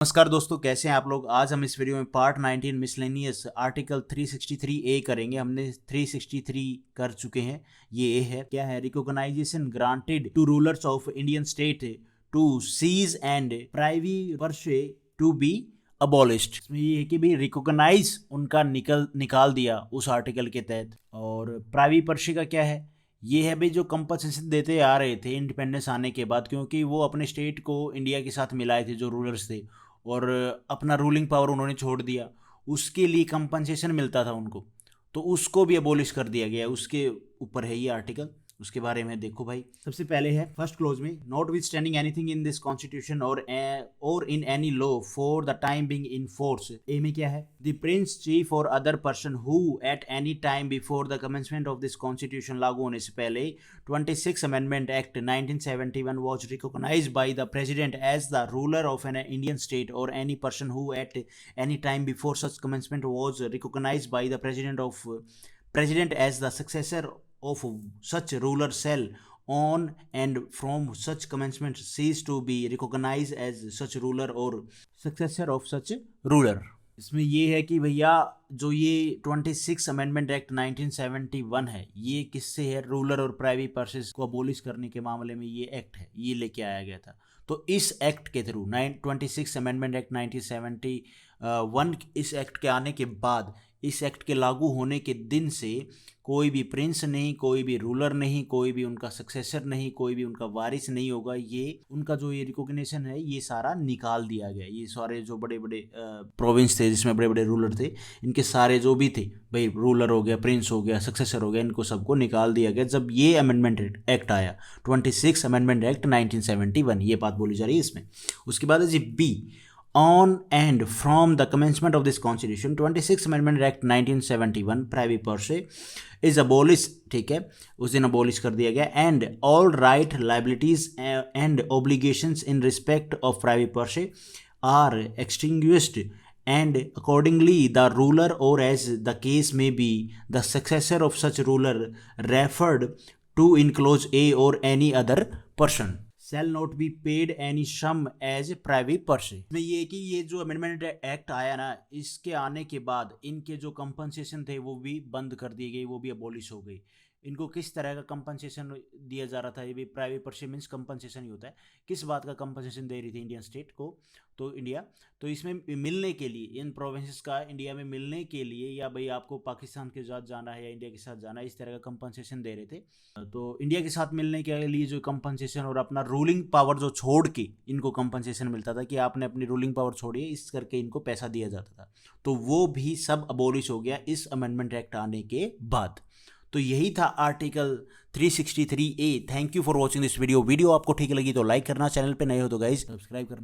नमस्कार दोस्तों, कैसे हैं आप लोग। आज हम इस वीडियो में पार्ट 19 मिसलेनियस आर्टिकल 363 ए करेंगे। हमने 363 कर चुके हैं। ये ए है, क्या है, recognisation granted to rulers of Indian state to cease and privacy to be abolished. इसमें ये है कि भाई रिकॉग्नाइज उनका निकाल दिया उस आर्टिकल के तहत। और प्राइवेसी का क्या है, ये है भाई जो कंपनसेशन देते आ रहे थे इंडिपेंडेंस आने के बाद, क्योंकि वो अपने स्टेट को इंडिया के साथ मिलाए थे जो रूलर्स थे, और अपना रूलिंग पावर उन्होंने छोड़ दिया। उसके लिए कंपनसेशन मिलता था उनको, तो उसको भी अबोलिश कर दिया गया। उसके ऊपर है ये आर्टिकल, उसके बारे में देखो भाई। सबसे पहले है फर्स्ट क्लोज में, notwithstanding anything in this constitution और in any law for the time being in force. A में क्या है, द प्रिंस चीफ और other person who at any time before the commencement of this constitution लागू होने से पहले 26 amendment act 1971 was recognized by the president as the ruler of an Indian state, or any person who at any time before such commencement was recognized by the president as the successor of such ruler shall on and from such commencement cease to be recognized as such ruler or successor of such ruler। इसमें ये है कि भैया जो ये 26 amendment act 1971 है, ये किससे है, रूलर और प्राइवेट पर्सन्स को अबोलिश करने के मामले में ये एक्ट है, ये लेके आया गया था। तो इस एक्ट के थ्रू 26 अमेंडमेंट एक्ट 1971, इस एक्ट के आने के बाद, इस एक्ट के लागू होने के दिन से कोई भी प्रिंस नहीं, कोई भी रूलर नहीं, कोई भी उनका सक्सेसर नहीं, कोई भी उनका वारिस नहीं होगा। ये उनका जो ये रिकॉग्निशन है ये सारा निकाल दिया गया। ये सारे जो बड़े बड़े प्रोविंस थे जिसमें बड़े बड़े रूलर थे, इनके सारे जो भी थे भाई, रूलर हो गया, प्रिंस हो गया, सक्सेसर हो गया, इनको सबको निकाल दिया गया जब ये अमेंडमेंट एक्ट आया, 26 अमेंडमेंट एक्ट 1971। ये बात बोली जा रही है इसमें। उसके बाद है जी B, on and from the commencement of this constitution 26 amendment act 1971 private party is abolished। ठीक है, उस दिन अबोलिश कर दिया गया। And all right liabilities and obligations in respect of private party are extinguished, and accordingly the ruler, or as the case may be the successor of such ruler, referred to in clause A or any other person shall not be paid any sum as private person। में ये कि ये जो amendment act आया ना, इसके आने के बाद इनके जो कंपनसेशन थे वो भी बंद कर दिए गए, वो भी अबोलिश हो गई। इनको किस तरह का कंपनसेशन दिया जा रहा था, ये भी प्राइवेट पर्सन मीन्स कंपनसेशन ही होता है। किस बात का कंपनसेशन दे रही थी इंडियन स्टेट को, तो इंडिया, तो इसमें मिलने के लिए, इन प्रोविंसेस का इंडिया में मिलने के लिए, या भाई आपको पाकिस्तान के साथ जाना है या इंडिया के साथ जाना है, इस तरह का कंपनसेशन दे रहे थे। तो इंडिया के साथ मिलने के लिए जो कंपनसेशन और अपना रूलिंग पावर जो छोड़ के इनको कंपनसेशन मिलता था कि आपने अपनी रूलिंग पावर छोड़ी है, इस करके इनको पैसा दिया जाता था, तो वो भी सब अबोलिश हो गया इस अमेंडमेंट एक्ट आने के बाद। तो यही था article 363 A. Thank you for watching this video. Video आपको ठीक लगी तो लाइक करना, चैनल पे नए हो तो गाइस सब्सक्राइब करना।